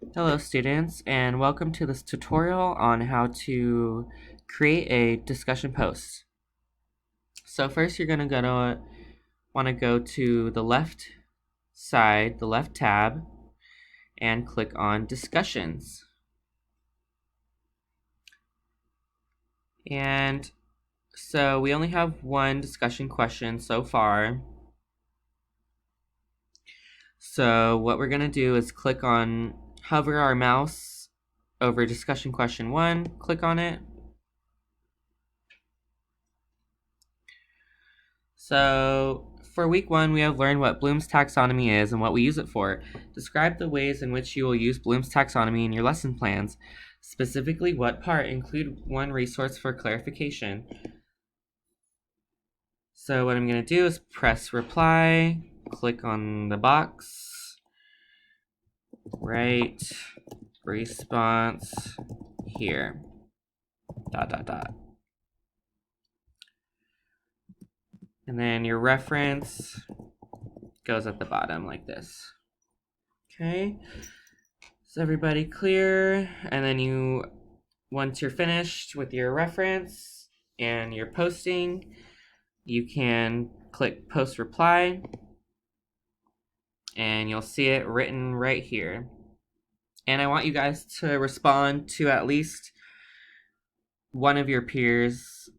Hello students, and welcome to this tutorial on how to create a discussion post. So first you're going to want to go to the left side, the left tab, and click on discussions. And so we only have one discussion question so far. So what we're going to do is hover our mouse over discussion question 1, click on it. So for week 1, we have learned what Bloom's taxonomy is and what we use it for. Describe the ways in which you will use Bloom's taxonomy in your lesson plans. Specifically, what part? Include one resource for clarification. So what I'm going to do is press reply, click on the box, write response here, ... And then your reference goes at the bottom like this. Okay, is everybody clear? And then once you're finished with your reference and your posting, you can click post reply and you'll see it written right here. And I want you guys to respond to at least one of your peers,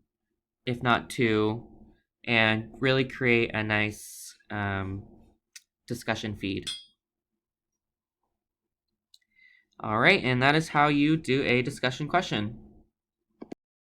if not two, and really create a nice discussion feed. All right, and that is how you do a discussion question.